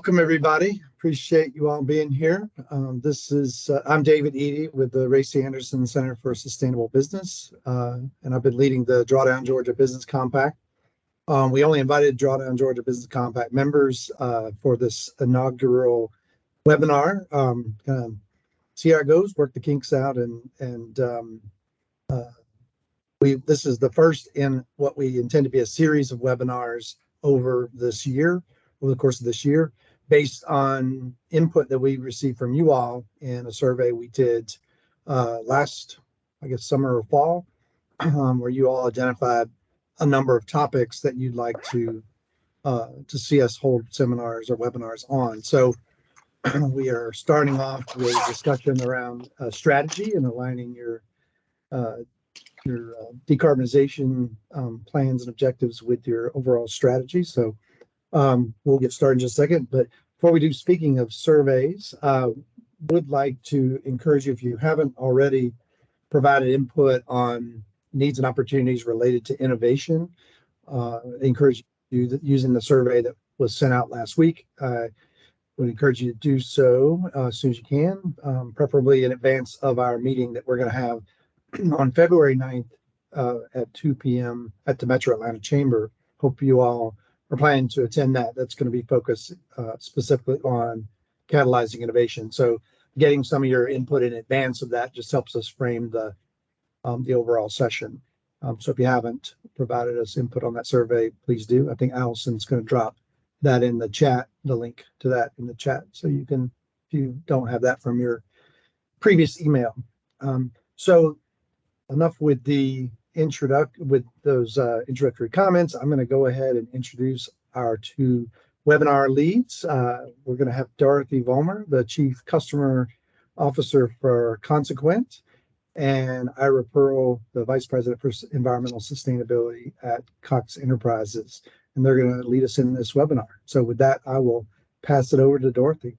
Welcome, everybody. Appreciate you all being here. I'm David Eady with the Ray C. Anderson Center for Sustainable Business, and I've been leading the Drawdown Georgia Business Compact. We only invited Drawdown Georgia Business Compact members for this inaugural webinar. See how it goes, work the kinks out, this is the first in what we intend to be a series of webinars over the course of this year, based on input that we received from you all in a survey we did last, summer or fall, where you all identified a number of topics that you'd like to see us hold seminars or webinars on. So we are starting off with a discussion around strategy and aligning your decarbonization plans and objectives with your overall strategy. So we'll get started in just a second, but before we do, speaking of surveys, would like to encourage you, if you haven't already provided input on needs and opportunities related to innovation, encourage you using the survey that was sent out last week. Would encourage you to do so as soon as you can, preferably in advance of our meeting that we're going to have on February 9th at 2 p.m. at the Metro Atlanta Chamber. Hope you all are planning to attend that. That's going to be focused specifically on catalyzing innovation. So getting some of your input in advance of that just helps us frame the overall session. So if you haven't provided us input on that survey, please do. I think Allison's going to drop that in the chat, the link to that in the chat, so you can, if you don't have that from your previous email. So enough with the introductory comments. I'm going to go ahead and introduce our two webinar leads. We're going to have Dorothy Vollmer, the Chief Customer Officer for Consequent, and Ira Pearl, the Vice President for Environmental Sustainability at Cox Enterprises. And they're going to lead us in this webinar. So with that, I will pass it over to Dorothy.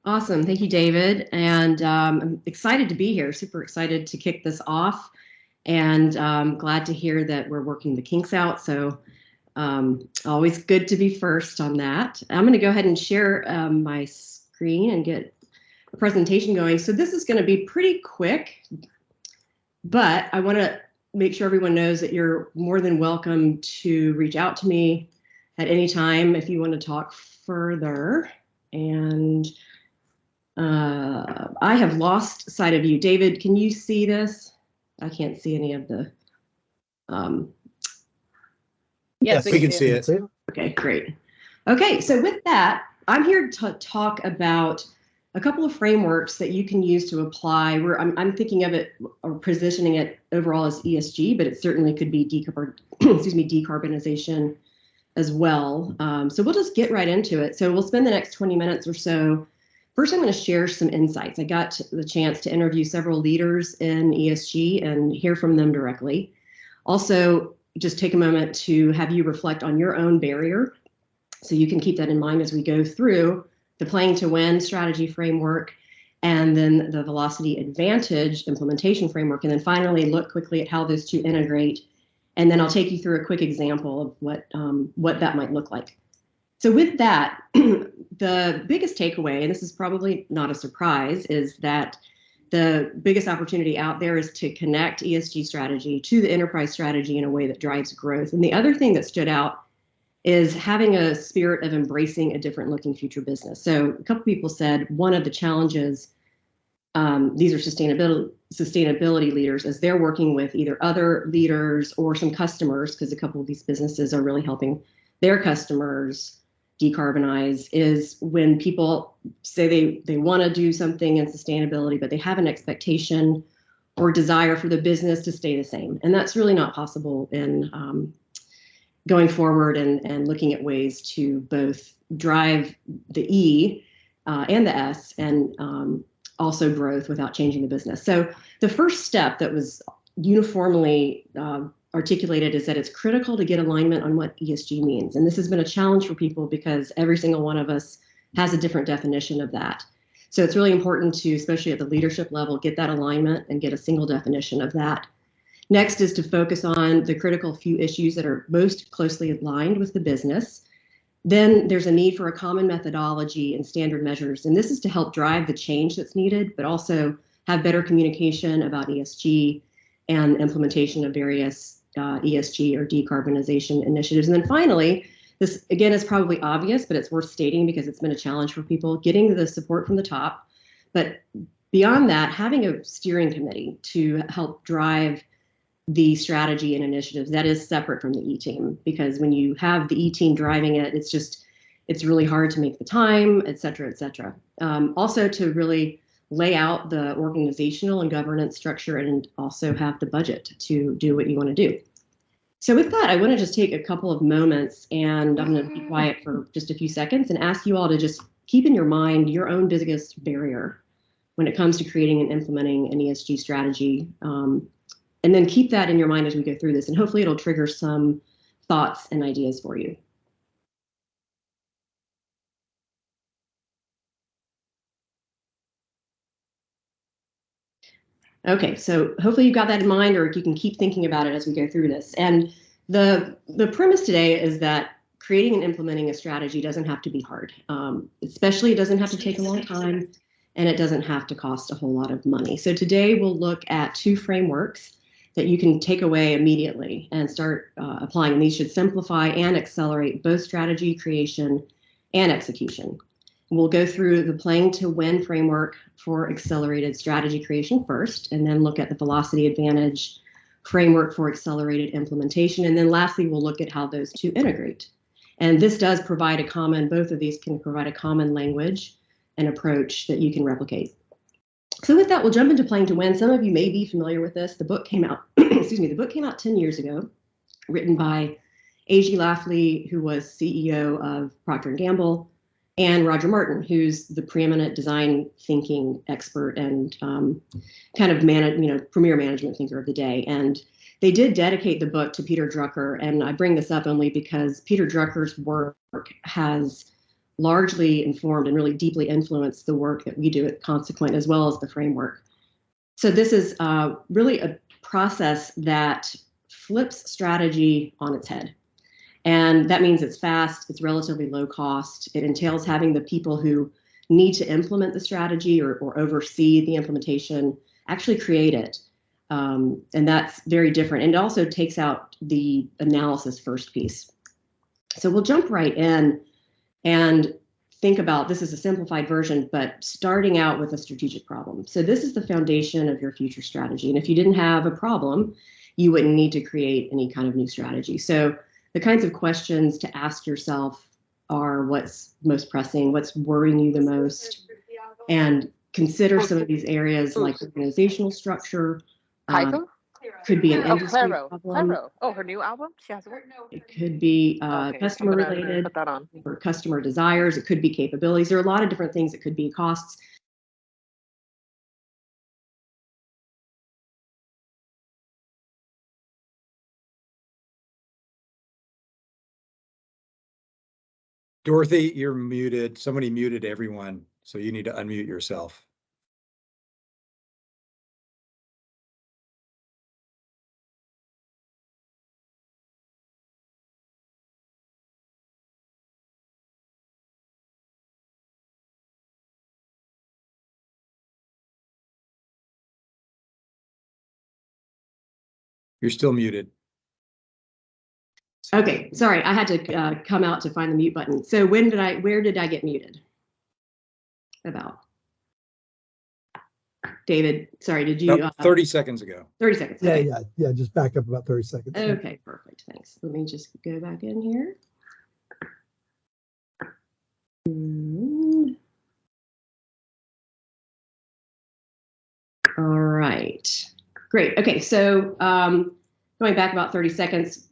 Awesome. Thank you, David. And I'm excited to be here, super excited to kick this off. And glad to hear that we're working the kinks out. So always good to be first on that. I'm going to go ahead and share my screen and get a presentation going. So this is going to be pretty quick, but I want to make sure everyone knows that you're more than welcome to reach out to me at any time if you want to talk further. And I have lost sight of you. David, can you see this? I can't see any of the. Yes, we can see it. Okay, great. Okay, so with that, I'm here to talk about a couple of frameworks that you can use to apply. I'm thinking of it or positioning it overall as ESG, but it certainly could be decarbonization as well. So we'll just get right into it. So we'll spend the next 20 minutes or so. First, I'm going to share some insights. I got the chance to interview several leaders in ESG and hear from them directly. Also, just take a moment to have you reflect on your own barrier, so you can keep that in mind as we go through the Playing to Win strategy framework, and then the Velocity Advantage implementation framework, and then finally look quickly at how those two integrate. And then I'll take you through a quick example of what that might look like. So with that, the biggest takeaway, and this is probably not a surprise, is that the biggest opportunity out there is to connect ESG strategy to the enterprise strategy in a way that drives growth. And the other thing that stood out is having a spirit of embracing a different looking future business. So a couple people said one of the challenges, these are sustainability leaders, as they're working with either other leaders or some customers, because a couple of these businesses are really helping their customers decarbonize, is when people say they want to do something in sustainability, but they have an expectation or desire for the business to stay the same. And that's really not possible in going forward and looking at ways to both drive the E and the S and also growth without changing the business. So the first step that was uniformly articulated is that it's critical to get alignment on what ESG means. And this has been a challenge for people because every single one of us has a different definition of that. So it's really important to, especially at the leadership level, get that alignment and get a single definition of that. Next is to focus on the critical few issues that are most closely aligned with the business. Then there's a need for a common methodology and standard measures. And this is to help drive the change that's needed, but also have better communication about ESG and implementation of various ESG or decarbonization initiatives. And then finally, this again is probably obvious, but it's worth stating because it's been a challenge for people, getting the support from the top. But beyond that, having a steering committee to help drive the strategy and initiatives that is separate from the E-team, because when you have the E-team driving it, it's really hard to make the time, et cetera, et cetera. Also to really lay out the organizational and governance structure and also have the budget to do what you want to do. So with that, I want to just take a couple of moments, and I'm going to be quiet for just a few seconds and ask you all to just keep in your mind your own biggest barrier when it comes to creating and implementing an ESG strategy. And then keep that in your mind as we go through this, and hopefully it'll trigger some thoughts and ideas for you. Okay, so hopefully you've got that in mind, or you can keep thinking about it as we go through this. And the premise today is that creating and implementing a strategy doesn't have to be hard. Especially it doesn't have to take a long time, and it doesn't have to cost a whole lot of money. So today we'll look at 2 frameworks that you can take away immediately and start applying. And these should simplify and accelerate both strategy creation and execution. We'll go through the Playing to Win framework for accelerated strategy creation first, and then look at the Velocity Advantage framework for accelerated implementation. And then lastly, we'll look at how those 2 integrate. And this does provide both of these can provide a common language and approach that you can replicate. So with that, we'll jump into Playing to Win. Some of you may be familiar with this. The book came out, excuse me, the book came out 10 years ago, written by A.G. Lafley, who was CEO of Procter & Gamble, and Roger Martin, who's the preeminent design thinking expert and kind of premier management thinker of the day. And they did dedicate the book to Peter Drucker. And I bring this up only because Peter Drucker's work has largely informed and really deeply influenced the work that we do at Consequent, as well as the framework. So this is really a process that flips strategy on its head. And that means it's fast, it's relatively low cost. It entails having the people who need to implement the strategy or oversee the implementation actually create it. And that's very different. And it also takes out the analysis first piece. So we'll jump right in and think about, this is a simplified version, but starting out with a strategic problem. So this is the foundation of your future strategy. And if you didn't have a problem, you wouldn't need to create any kind of new strategy. So the kinds of questions to ask yourself are, what's most pressing, what's worrying you the most, and consider some of these areas like organizational structure. Could be an industry problem. Oh, her new album? She has one? It could be customer related or customer desires. It could be capabilities. There are a lot of different things. It could be costs. Dorothy, you're muted. Somebody muted everyone, so you need to unmute yourself. You're still muted. Okay, sorry, I had to come out to find the mute button. So where did I get muted? About. David, sorry, did you? 30 seconds ago. 30 seconds. Okay. Yeah, just back up about 30 seconds. Okay, perfect, thanks. Let me just go back in here. All right, great. Okay, so going back about 30 seconds,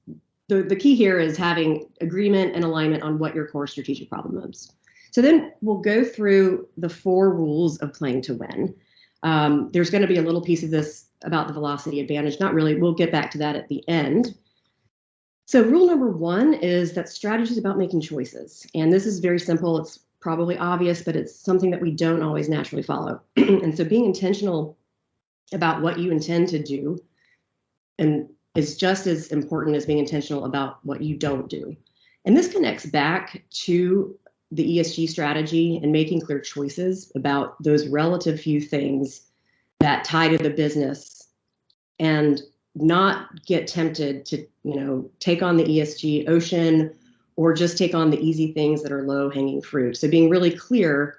the key here is having agreement and alignment on what your core strategic problem is. So then we'll go through the 4 rules of Playing to Win. There's going to be a little piece of this about the velocity advantage. Not really. We'll get back to that at the end. So rule number 1 is that strategy is about making choices. And this is very simple. It's probably obvious, but it's something that we don't always naturally follow. And so being intentional about what you intend to do and is just as important as being intentional about what you don't do. And this connects back to the ESG strategy and making clear choices about those relative few things that tie to the business, and not get tempted to, take on the ESG ocean or just take on the easy things that are low hanging fruit. So being really clear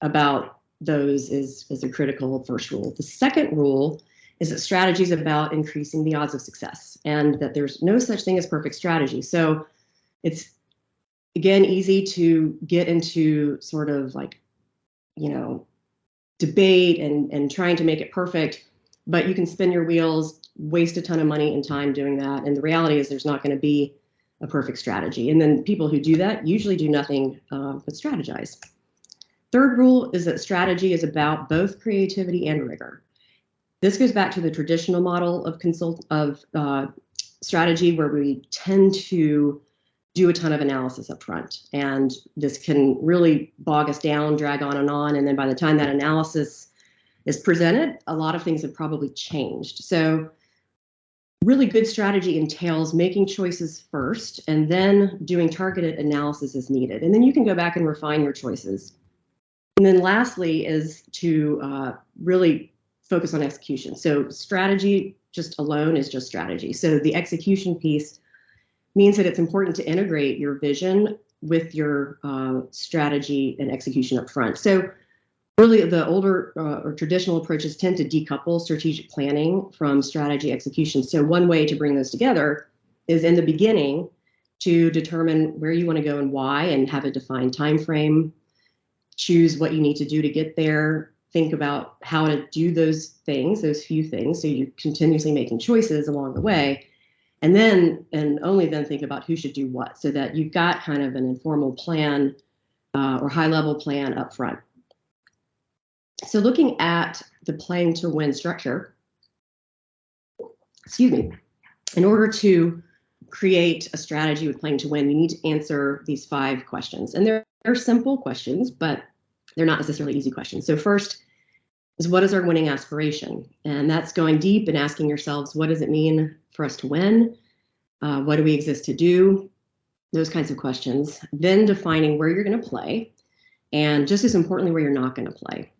about those is a critical first rule. The second rule is that strategy is about increasing the odds of success, and that there's no such thing as perfect strategy. So it's, again, easy to get into sort of like, debate and trying to make it perfect, but you can spin your wheels, waste a ton of money and time doing that. And the reality is there's not going to be a perfect strategy. And then people who do that usually do nothing but strategize. Third rule is that strategy is about both creativity and rigor. This goes back to the traditional model of strategy, where we tend to do a ton of analysis up front. And this can really bog us down, drag on. And then by the time that analysis is presented, a lot of things have probably changed. So really good strategy entails making choices first and then doing targeted analysis as needed. And then you can go back and refine your choices. And then lastly is to really focus on execution. So strategy just alone is just strategy. So the execution piece means that it's important to integrate your vision with your strategy and execution up front. So really the older or traditional approaches tend to decouple strategic planning from strategy execution. So one way to bring those together is in the beginning to determine where you want to go and why, and have a defined time frame, choose what you need to do to get there, think about how to do those things, those few things, so you're continuously making choices along the way. And then, and only then, think about who should do what, so that you've got kind of an informal plan or high-level plan up front. So looking at the playing to win structure, in order to create a strategy with playing to win, you need to answer these 5 questions. And they're simple questions, but they're not necessarily easy questions. So first is, what is our winning aspiration? And that's going deep and asking yourselves, what does it mean for us to win? What do we exist to do? Those kinds of questions. Then defining where you're going to play, and just as importantly, where you're not going to play.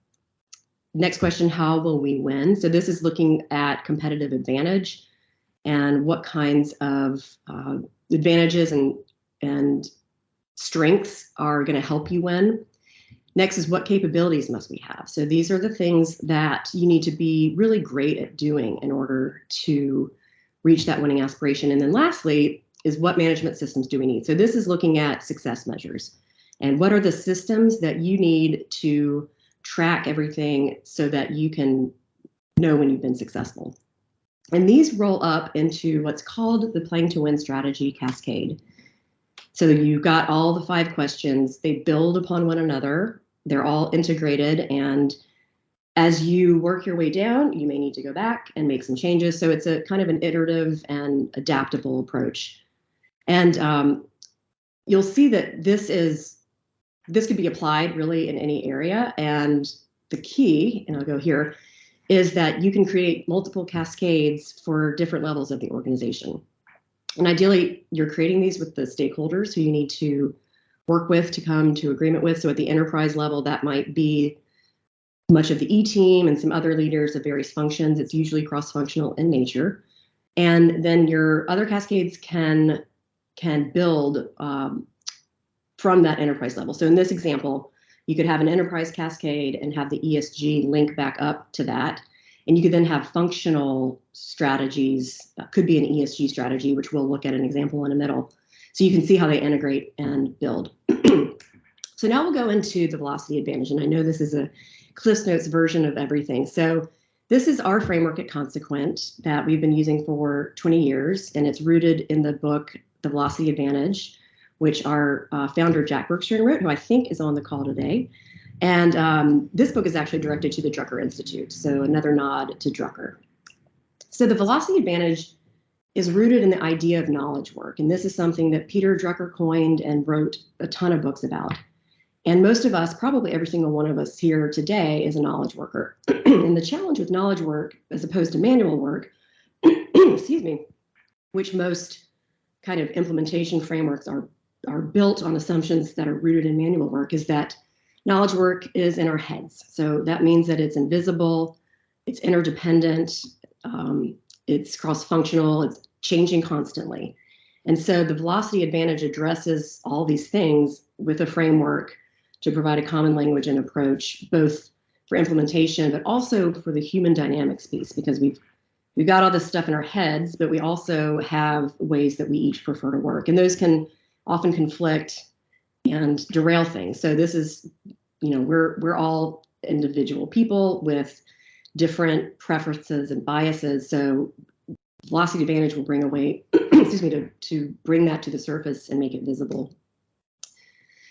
Next question, how will we win? So this is looking at competitive advantage and what kinds of advantages and strengths are going to help you win. Next is, what capabilities must we have? So these are the things that you need to be really great at doing in order to reach that winning aspiration. And then lastly is, what management systems do we need? So this is looking at success measures, and what are the systems that you need to track everything so that you can know when you've been successful. And these roll up into what's called the playing to win strategy cascade. So you've got all the 5 questions, they build upon one another, they're all integrated, and as you work your way down, you may need to go back and make some changes. So it's a kind of an iterative and adaptable approach. And you'll see that this could be applied really in any area. And the key, and I'll go here, is that you can create multiple cascades for different levels of the organization. And ideally, you're creating these with the stakeholders who you need to work with to come to agreement with. So at the enterprise level, that might be much of the E-team and some other leaders of various functions. It's usually cross-functional in nature. And then your other cascades can build from that enterprise level. So in this example, you could have an enterprise cascade and have the ESG link back up to that. And you could then have functional strategies, could be an ESG strategy, which we'll look at an example in a middle. So you can see how they integrate and build. So now we'll go into the velocity advantage. And I know this is a Cliff's Notes version of everything. So this is our framework at Consequent that we've been using for 20 years. And it's rooted in the book, The Velocity Advantage, which our founder, Jack Berkshire, wrote, who I think is on the call today. And this book is actually directed to the Drucker Institute, so another nod to Drucker. So the velocity advantage is rooted in the idea of knowledge work. And this is something that Peter Drucker coined and wrote a ton of books about. And most of us, probably every single one of us here today, is a knowledge worker. And the challenge with knowledge work, as opposed to manual work, excuse me, which most kind of implementation frameworks are are built on assumptions that are rooted in manual work is that knowledge work is in our heads. So that means that it's invisible, it's interdependent, it's cross-functional, it's changing constantly. And so the velocity advantage addresses all these things with a framework to provide a common language and approach, both for implementation, but also for the human dynamics piece, because we've got all this stuff in our heads, but we also have ways that we each prefer to work. And those can often conflict and derail things. So this is, we're all individual people with different preferences and biases. So velocity advantage will bring a way, excuse me, to bring that to the surface and make it visible.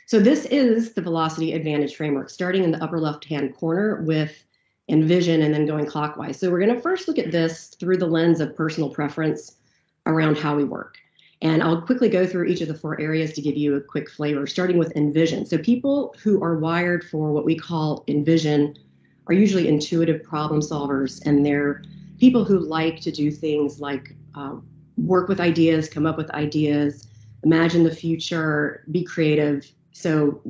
So this is the velocity advantage framework, starting in the upper left-hand corner with envision and then going clockwise. So we're going to first look at this through the lens of personal preference around how we work. And I'll quickly go through each of the 4 areas to give you a quick flavor, starting with envision. So people who are wired for what we call envision are usually intuitive problem solvers, and they're people who like to do things like work with ideas, come up with ideas, imagine the future, be creative. So,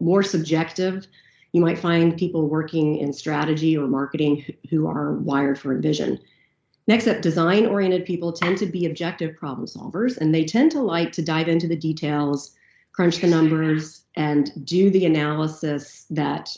more subjective. You might find people working in strategy or marketing who are wired for envision. Next up, design-oriented people tend to be objective problem solvers, and they tend to like to dive into the details, crunch the numbers, and do the analysis that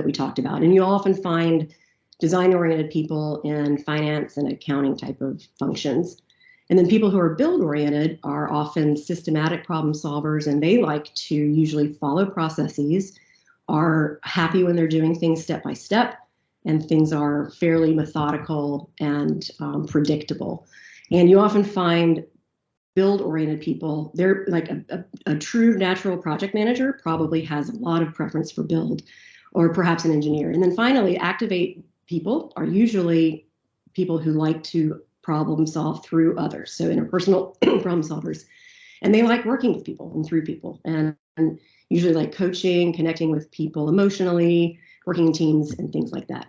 we talked about. And you often find design-oriented people in finance and accounting type of functions. And then people who are build-oriented are often systematic problem solvers, and they like to usually follow processes, are happy when they're doing things step by step, and things are fairly methodical and predictable. And you often find build-oriented people, they're like a true natural project manager probably has a lot of preference for build, or perhaps an engineer. And then finally, activate people are usually people who like to problem solve through others. So interpersonal problem solvers. And they like working with people and through people, and usually like coaching, connecting with people emotionally, working in teams and things like that.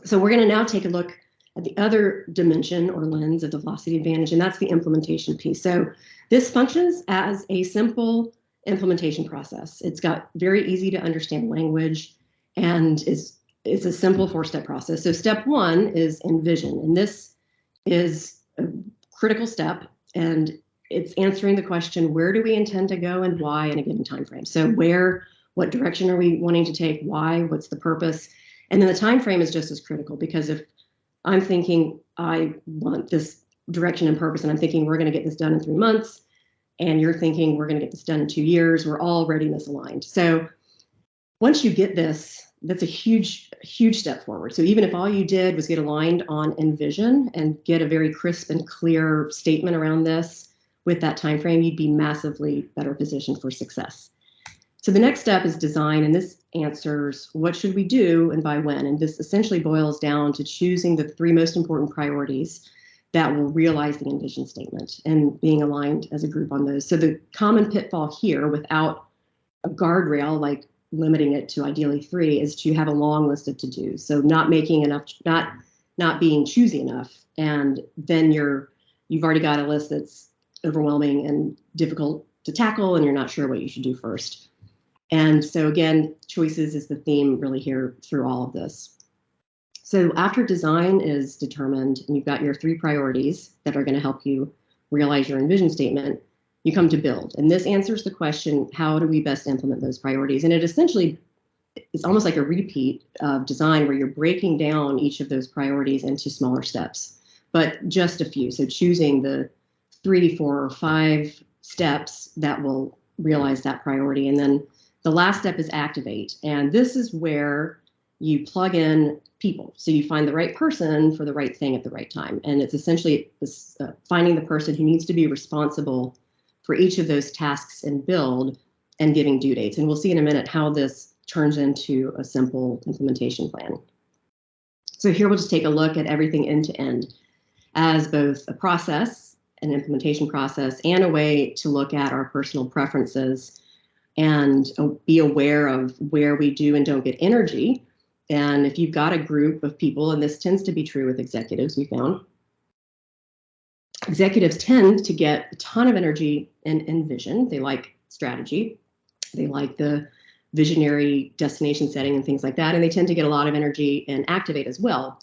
So we're going to now take a look at the other dimension or lens of the velocity advantage, and that's the implementation piece. So this functions as a simple implementation process. It's got very easy to understand language, and it's a simple 4-step process. So step 1 is envision, and this is a critical step, and it's answering the question, where do we intend to go and why in a given time frame? So what direction are we wanting to take? Why? What's the purpose? And then the time frame is just as critical, because if I'm thinking I want this direction and purpose, and I'm thinking we're going to get this done in 3 months, and you're thinking we're going to get this done in 2 years, we're already misaligned. So once you get this, that's a huge step forward. So even if all you did was get aligned on envision and get a very crisp and clear statement around this with that time frame, you'd be massively better positioned for success. So the next step is design, and this answers what should we do and by when. And this essentially boils down to choosing the 3 most important priorities that will realize the envision statement and being aligned as a group on those. So the common pitfall here, without a guardrail like limiting it to ideally 3, is to have a long list of to-dos. So not making enough, not being choosy enough, and then you've already got a list that's overwhelming and difficult to tackle, and you're not sure what you should do first. And so again, choices is the theme really here through all of this. So after design is determined and you've got your 3 priorities that are going to help you realize your envision statement, you come to build. And this answers the question, how do we best implement those priorities? And it essentially is almost like a repeat of design, where you're breaking down each of those priorities into smaller steps, but just a few. So choosing the 3, 4, or 5 steps that will realize that priority. And then the last step is activate. And this is where you plug in people. So you find the right person for the right thing at the right time. And it's essentially finding the person who needs to be responsible for each of those tasks and build, and giving due dates. And we'll see in a minute how this turns into a simple implementation plan. So here we'll just take a look at everything end to end as both a process, an implementation process, and a way to look at our personal preferences and be aware of where we do and don't get energy. And if you've got a group of people, and this tends to be true with executives, we found, executives tend to get a ton of energy in vision. They like strategy. They like the visionary destination setting and things like that. And they tend to get a lot of energy in activate as well,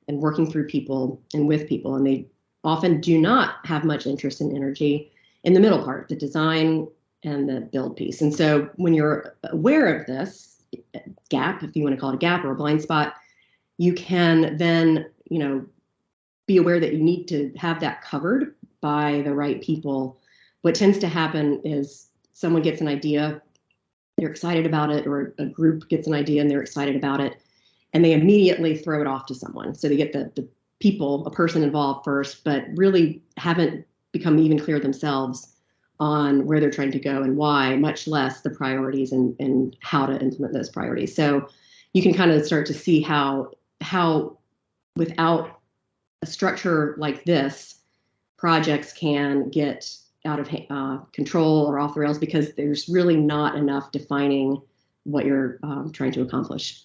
and working through people and with people. And they often do not have much interest in energy in the middle part, the design and the build piece. And so when you're aware of this gap, if you want to call it a gap or a blind spot, you can then, be aware that you need to have that covered by the right people. What tends to happen is someone gets an idea, they're excited about it, or a group gets an idea and they're excited about it, and they immediately throw it off to someone. So they get the people, a person involved first, but really haven't become even clear themselves on where they're trying to go and why, much less the priorities and how to implement those priorities. So you can kind of start to see how without a structure like this, projects can get out of control or off the rails because there's really not enough defining what you're trying to accomplish.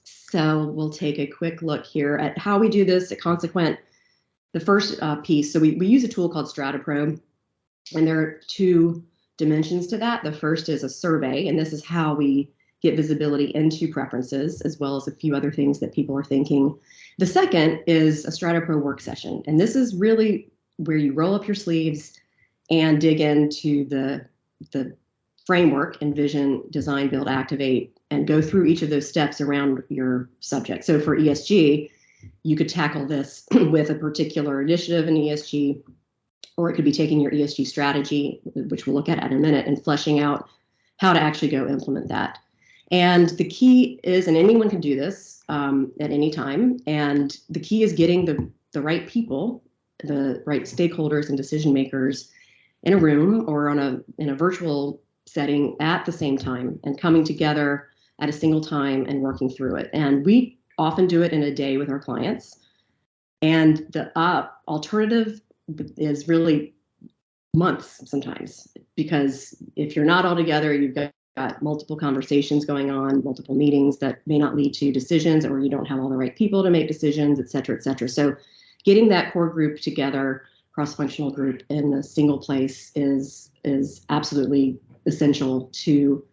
So we'll take a quick look here at how we do this at Consequent. The first piece, so we use a tool called StrataPro, and there are two dimensions to that. The first is a survey, and this is how we get visibility into preferences, as well as a few other things that people are thinking. The second is a StrataPro work session, and this is really where you roll up your sleeves and dig into the framework, envision, design, build, activate, and go through each of those steps around your subject. So for ESG, you could tackle this with a particular initiative in ESG, or it could be taking your ESG strategy, which we'll look at in a minute, and fleshing out how to actually go implement that. And the key is, and anyone can do this at any time, and the key is getting the right people, the right stakeholders and decision makers in a room or in a virtual setting at the same time, and coming together at a single time and working through it. And we often do it in a day with our clients. And the alternative is really months sometimes, because if you're not all together, you've got multiple conversations going on, multiple meetings that may not lead to decisions, or you don't have all the right people to make decisions, et cetera, et cetera. So getting that core group together, cross-functional group in a single place is absolutely essential to,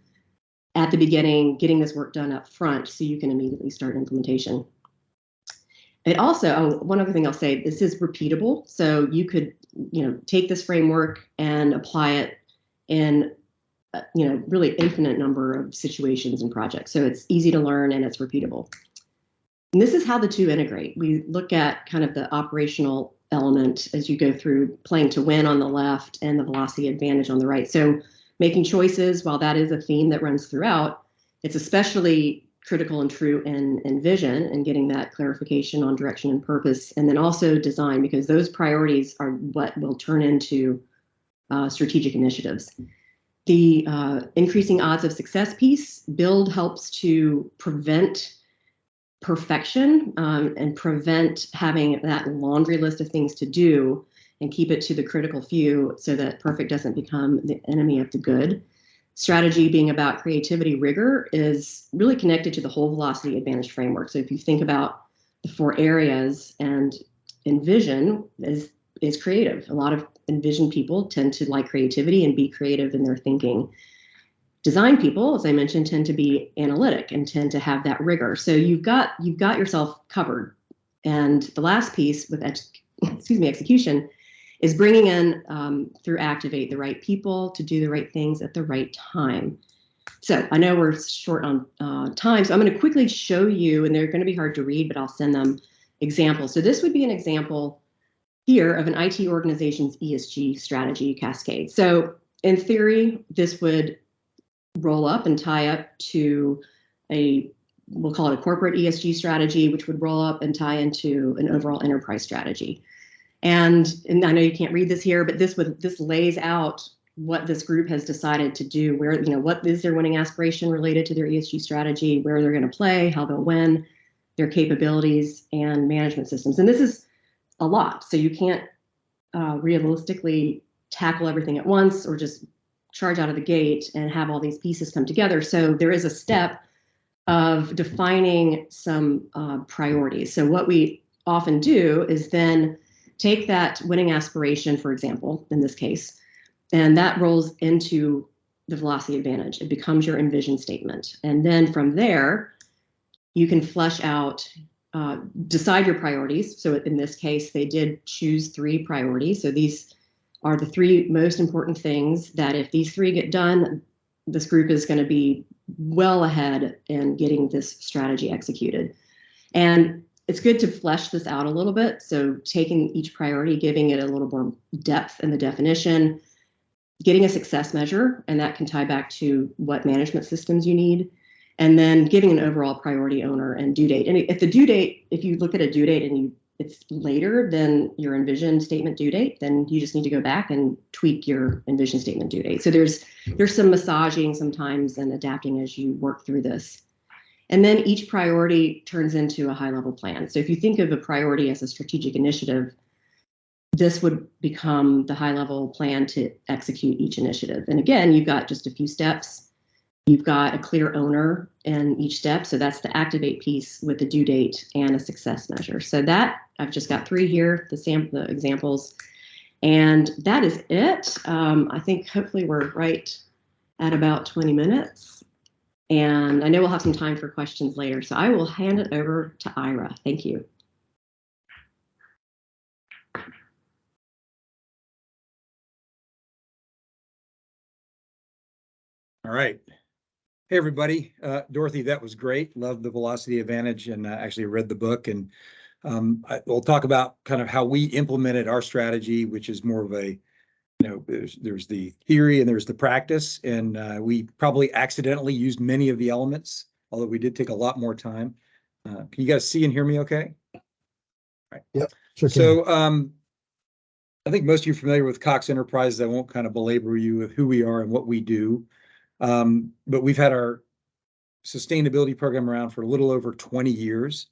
at the beginning, getting this work done up front so you can immediately start implementation. It also, one other thing I'll say, this is repeatable. So you could, take this framework and apply it in, really infinite number of situations and projects. So it's easy to learn and it's repeatable. And this is how the two integrate. We look at kind of the operational element as you go through playing to win on the left and the velocity advantage on the right. So making choices, while that is a theme that runs throughout, it's especially critical and true in vision and getting that clarification on direction and purpose, and then also design, because those priorities are what will turn into strategic initiatives. The increasing odds of success piece, build helps to prevent perfection and prevent having that laundry list of things to do, and keep it to the critical few so that perfect doesn't become the enemy of the good. Strategy, being about creativity, rigor, is really connected to the whole velocity advantage framework. So if you think about the four areas, and envision is creative. A lot of envision people tend to like creativity and be creative in their thinking. Design people, as I mentioned, tend to be analytic and tend to have that rigor. So you've got yourself covered. And the last piece with execution is bringing in through activate the right people to do the right things at the right time. So I know we're short on time, so I'm going to quickly show you, and they're going to be hard to read, but I'll send them examples. So this would be an example here of an IT organization's ESG strategy cascade. So in theory, this would roll up and tie up to we'll call it a corporate ESG strategy, which would roll up and tie into an overall enterprise strategy. And I know you can't read this here, but this lays out what this group has decided to do, where, what is their winning aspiration related to their ESG strategy, where they're going to play, how they'll win, their capabilities and management systems. And this is a lot. So you can't realistically tackle everything at once or just charge out of the gate and have all these pieces come together. So there is a step of defining some priorities. So what we often do is then take that winning aspiration, for example, in this case, and that rolls into the velocity advantage. It becomes your envision statement. And then from there, you can flesh out, decide your priorities. So in this case, they did choose 3 priorities. So these are the 3 most important things that if these 3 get done, this group is going to be well ahead in getting this strategy executed. And it's good to flesh this out a little bit. So taking each priority, giving it a little more depth in the definition, getting a success measure, and that can tie back to what management systems you need, and then giving an overall priority owner and due date. And if the due date, if you look at a due date and it's later than your envision statement due date, then you just need to go back and tweak your envision statement due date. So there's some massaging sometimes and adapting as you work through this. And then each priority turns into a high-level plan. So if you think of a priority as a strategic initiative, this would become the high-level plan to execute each initiative. And again, you've got just a few steps. You've got a clear owner in each step. So that's the activate piece with the due date and a success measure. So that, I've just got 3 here, the examples. And that is it. I think hopefully we're right at about 20 minutes. And I know we'll have some time for questions later. So I will hand it over to Ira. Thank you. All right. Hey, everybody. Dorothy, that was great. Loved the velocity advantage and actually read the book. And we'll talk about kind of how we implemented our strategy, which is more of a, there's the theory and there's the practice. And we probably accidentally used many of the elements, although we did take a lot more time. Can you guys see and hear me okay? All right. Yep. Sure. So I think most of you are familiar with Cox Enterprises. I won't kind of belabor you with who we are and what we do. But we've had our sustainability program around for a little over 20 years,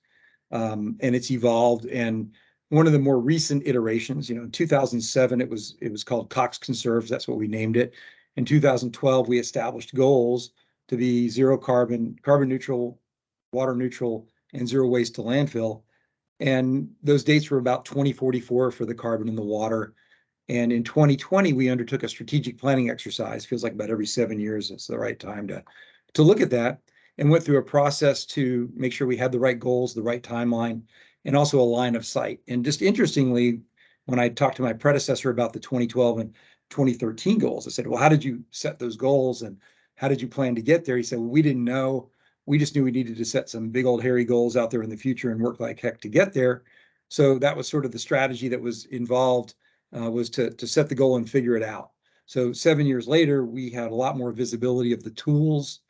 and it's evolved. And one of the more recent iterations, in 2007, it was called Cox Conserves. That's what we named it. In 2012, we established goals to be zero carbon, carbon neutral, water neutral, and zero waste to landfill. And those dates were about 2044 for the carbon and the water. And in 2020, we undertook a strategic planning exercise. Feels like about every 7 years, it's the right time to look at that, and went through a process to make sure we had the right goals, the right timeline, and also a line of sight. And just interestingly, when I talked to my predecessor about the 2012 and 2013 goals, I said, well, how did you set those goals and how did you plan to get there? He said, well, we didn't know. We just knew we needed to set some big old hairy goals out there in the future and work like heck to get there. So that was sort of the strategy that was involved, was to set the goal and figure it out. So 7 years later, we had a lot more visibility of the tools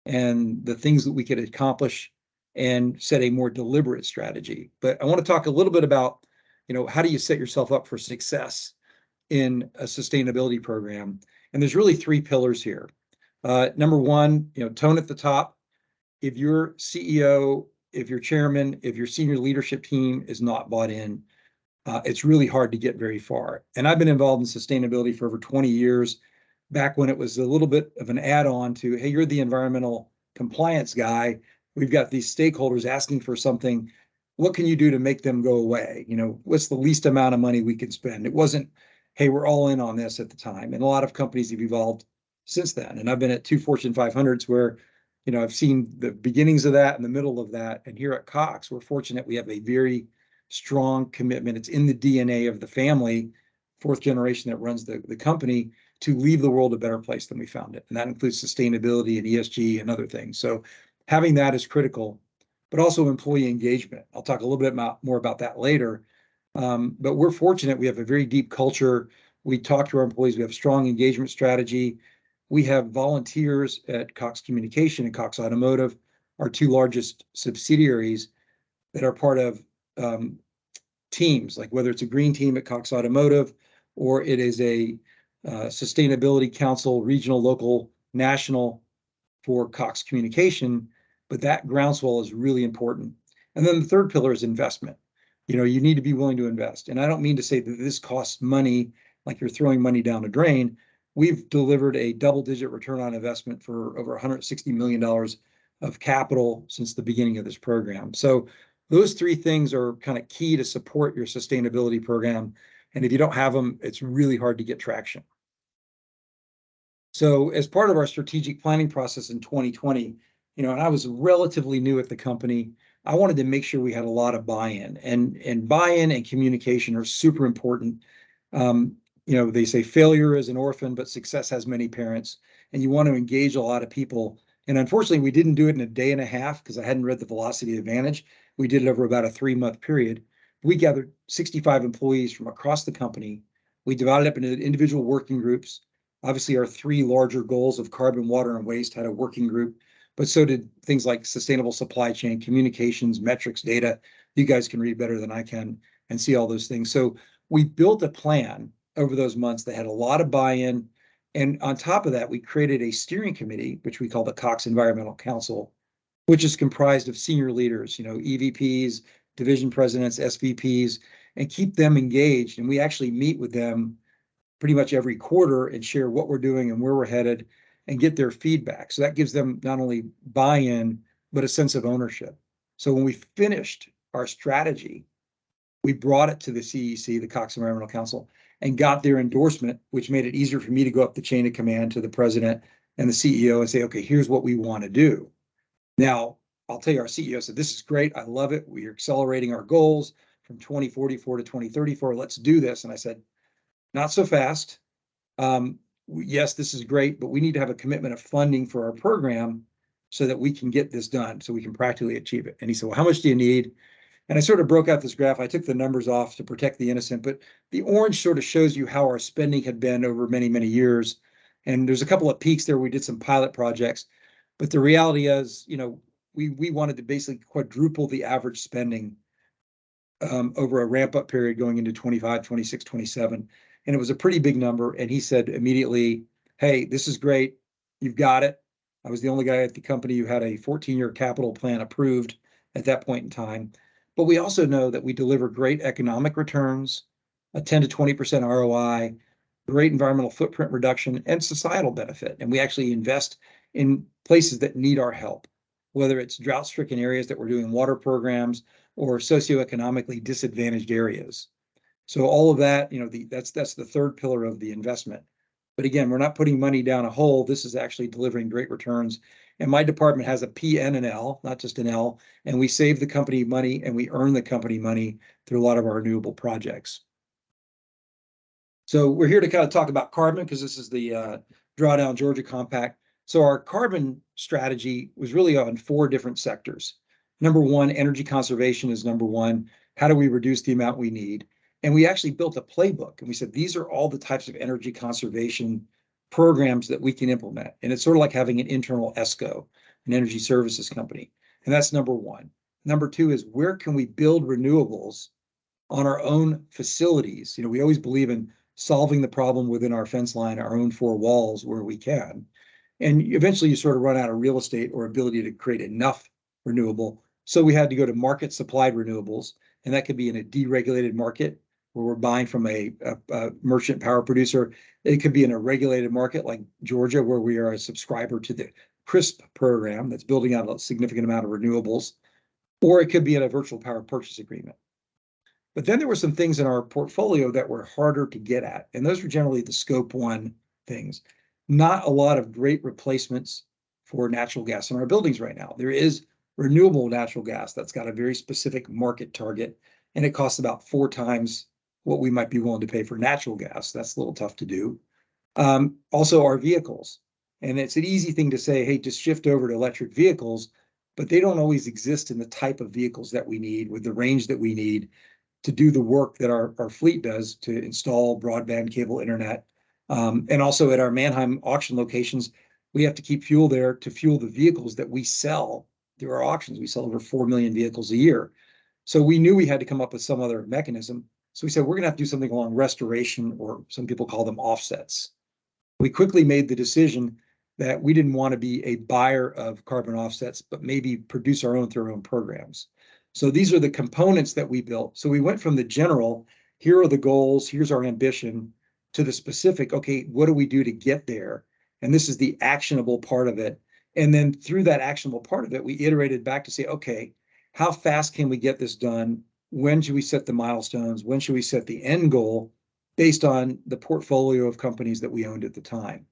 and the things that we could accomplish and set a more deliberate strategy. But I want to talk a little bit about, how do you set yourself up for success in a sustainability program? And there's really 3 pillars here. Number one, tone at the top. If your CEO, if your chairman, if your senior leadership team is not bought in, it's really hard to get very far. And I've been involved in sustainability for over 20 years, back when it was a little bit of an add-on to, hey, you're the environmental compliance guy. We've got these stakeholders asking for something. What can you do to make them go away? What's the least amount of money we can spend? It wasn't, hey, we're all in on this at the time. And a lot of companies have evolved since then. And I've been at 2 Fortune 500s where, I've seen the beginnings of that and the middle of that. And here at Cox, we're fortunate we have a very strong commitment. It's in the DNA of the family, 4th generation that runs the company, to leave the world a better place than we found it. And that includes sustainability and ESG and other things. So having that is critical, but also employee engagement. I'll talk a little bit more about that later. But we're fortunate. We have a very deep culture. We talk to our employees. We have a strong engagement strategy. We have volunteers at Cox Communication and Cox Automotive, our 2 largest subsidiaries, that are part of teams, like whether it's a green team at Cox Automotive or it is a sustainability council, regional, local, national for Cox Communication. But that groundswell is really important. And then the 3rd pillar is investment. You need to be willing to invest. And I don't mean to say that this costs money, like you're throwing money down a drain. We've delivered a double-digit return on investment for over $160 million of capital since the beginning of this program. So Those three things are kind of key to support your sustainability program. And if you don't have them, it's really hard to get traction. So as part of our strategic planning process in 2020, and I was relatively new at the company, I wanted to make sure we had a lot of buy-in, and buy-in and communication are super important. They say failure is an orphan, but success has many parents, and you want to engage a lot of people. And unfortunately, we didn't do it in a day and a half because I hadn't read the Velocity Advantage. We did it over about a 3-month period. We gathered 65 employees from across the company. We divided up into individual working groups. Obviously, our 3 larger goals of carbon, water, and waste had a working group, but so did things like sustainable supply chain, communications, metrics, data. You guys can read better than I can and see all those things. So we built a plan over those months that had a lot of buy-in. And on top of that, we created a steering committee, which we call the Cox Environmental Council, which is comprised of senior leaders, EVPs, division presidents, SVPs, and keep them engaged. And we actually meet with them pretty much every quarter and share what we're doing and where we're headed and get their feedback. So that gives them not only buy-in, but a sense of ownership. So when we finished our strategy, we brought it to the CEC, the Cox Environmental Council, and got their endorsement, which made it easier for me to go up the chain of command to the president and the CEO and say, okay, here's what we want to do. Now, I'll tell you, our CEO said, this is great. I love it. We are accelerating our goals from 2044 to 2034. Let's do this. And I said, not so fast. Yes, this is great, but we need to have a commitment of funding for our program so that we can get this done, so we can practically achieve it. And he said, well, how much do you need? And I sort of broke out this graph. I took the numbers off to protect the innocent, but the orange sort of shows you how our spending had been over many, many years. And there's a couple of peaks there. We did some pilot projects, but the reality is, we wanted to basically quadruple the average spending over a ramp up period going into 25, 26, 27. And it was a pretty big number. And he said immediately, hey, this is great. You've got it. I was the only guy at the company who had a 14-year capital plan approved at that point in time. But we also know that we deliver great economic returns, a 10 to 20% ROI, great environmental footprint reduction, and societal benefit. And we actually invest in places that need our help, whether it's drought-stricken areas that we're doing water programs or socioeconomically disadvantaged areas. So all of that, that's the third pillar of the investment. But again, we're not putting money down a hole. This is actually delivering great returns. And my department has a P and an L, not just an L, and we save the company money and we earn the company money through a lot of our renewable projects. So we're here to kind of talk about carbon because this is the Drawdown Georgia Compact. So our carbon strategy was really on 4 different sectors. Number 1, energy conservation is number 1. How do we reduce the amount we need? And we actually built a playbook, and we said, these are all the types of energy conservation programs that we can implement. And it's sort of like having an internal ESCO, an energy services company. And that's number 1. Number 2 is, where can we build renewables on our own facilities? We always believe in solving the problem within our fence line, our own 4 walls where we can. And eventually you sort of run out of real estate or ability to create enough renewable. So we had to go to market supplied renewables, and that could be in a deregulated market where we're buying from a merchant power producer. It could be in a regulated market like Georgia, where we are a subscriber to the CRISP program that's building out a significant amount of renewables, or it could be in a virtual power purchase agreement. But then there were some things in our portfolio that were harder to get at, and those were generally the scope 1 things. Not a lot of great replacements for natural gas in our buildings right now. There is renewable natural gas that's got a very specific market target, and it costs about 4 times what we might be willing to pay for natural gas. That's a little tough to do. Also our vehicles. And it's an easy thing to say, hey, just shift over to electric vehicles, but they don't always exist in the type of vehicles that we need with the range that we need to do the work that our fleet does to install broadband cable internet. And also at our Mannheim auction locations, we have to keep fuel there to fuel the vehicles that we sell through our auctions. We sell over 4 million vehicles a year. So we knew we had to come up with some other mechanism. So we said, we're going to have to do something along restoration, or some people call them offsets. We quickly made the decision that we didn't want to be a buyer of carbon offsets, but maybe produce our own through our own programs. So these are the components that we built. So we went from the general, here are the goals, here's our ambition, to the specific, okay, what do we do to get there? And this is the actionable part of it. And then through that actionable part of it, we iterated back to say, okay, how fast can we get this done? When should we set the milestones? When should we set the end goal based on the portfolio of companies that we owned at the time?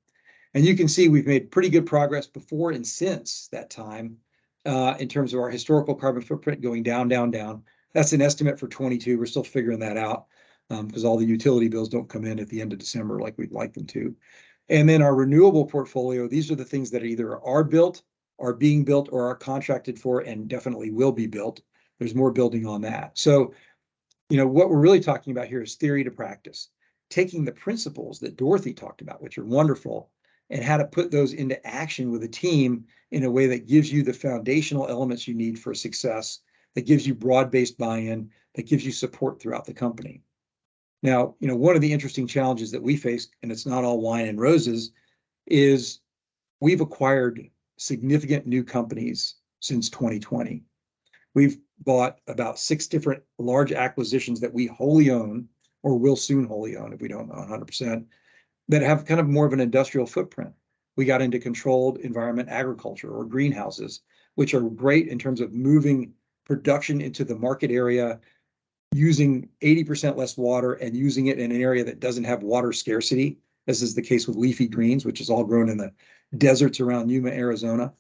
And you can see we've made pretty good progress before and since that time in terms of our historical carbon footprint going down, down, down. That's an estimate for 22. We're still figuring that out because all the utility bills don't come in at the end of December like we'd like them to. And then our renewable portfolio, these are the things that either are built, are being built, or are contracted for and definitely will be built. There's more building on that. So, what we're really talking about here is theory to practice, taking the principles that Dorothy talked about, which are wonderful, and how to put those into action with a team in a way that gives you the foundational elements you need for success, that gives you broad-based buy-in, that gives you support throughout the company. Now, one of the interesting challenges that we face, and it's not all wine and roses, is we've acquired significant new companies since 2020. We've bought about 6 different large acquisitions that we wholly own or will soon wholly own if we don't own 100%, that have kind of more of an industrial footprint. We got into controlled environment agriculture or greenhouses, which are great in terms of moving production into the market area, using 80% less water and using it in an area that doesn't have water scarcity. This is the case with leafy greens, which is all grown in the deserts around Yuma, Arizona.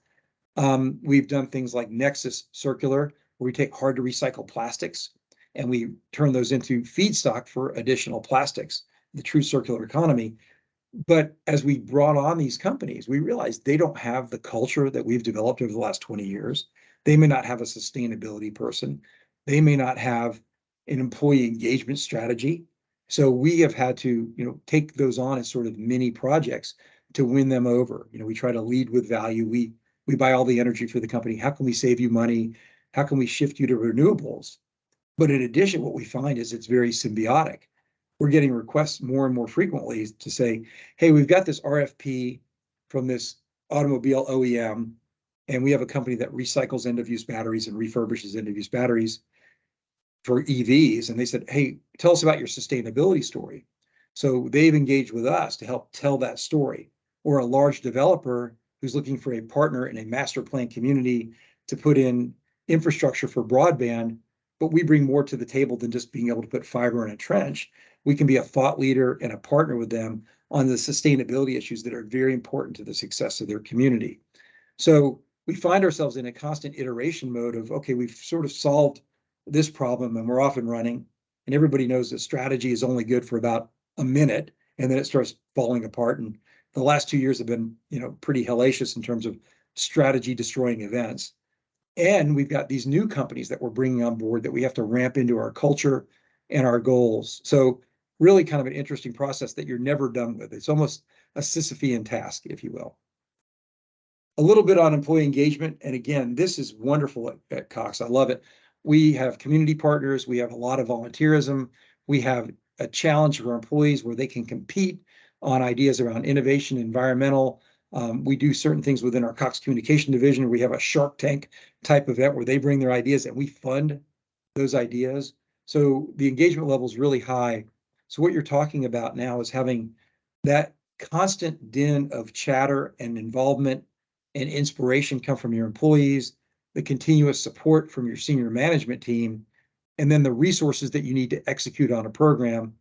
We've done things like Nexus Circular, where we take hard to recycle plastics and we turn those into feedstock for additional plastics, the true circular economy. But as we brought on these companies, we realized they don't have the culture that we've developed over the last 20 years. They may not have a sustainability person. They may not have an employee engagement strategy. So we have had to, take those on as sort of mini projects to win them over. We try to lead with value. We buy all the energy for the company. How can we save you money? How can we shift you to renewables? But in addition, what we find is it's very symbiotic. We're getting requests more and more frequently to say, hey, we've got this RFP from this automobile OEM, and we have a company that recycles end-of-use batteries and refurbishes end-of-use batteries for EVs. And they said, hey, tell us about your sustainability story. So they've engaged with us to help tell that story. Or a large developer who's looking for a partner in a master plan community to put in infrastructure for broadband, but we bring more to the table than just being able to put fiber in a trench. We can be a thought leader and a partner with them on the sustainability issues that are very important to the success of their community. So we find ourselves in a constant iteration mode of, okay, we've sort of solved this problem and we're off and running. And everybody knows that strategy is only good for about a minute and then it starts falling apart. And the last 2 years have been, pretty hellacious in terms of strategy destroying events. And we've got these new companies that we're bringing on board that we have to ramp into our culture and our goals. So really kind of an interesting process that you're never done with. It's almost a Sisyphean task, if you will. A little bit on employee engagement. And again, this is wonderful at Cox. I love it. We have community partners. We have a lot of volunteerism. We have a challenge for our employees where they can compete on ideas around innovation, environmental. We do certain things within our Cox Communication division. We have a Shark Tank type event where they bring their ideas and we fund those ideas. So the engagement level is really high. So what you're talking about now is having that constant din of chatter and involvement and inspiration come from your employees, the continuous support from your senior management team, and then the resources that you need to execute on a program,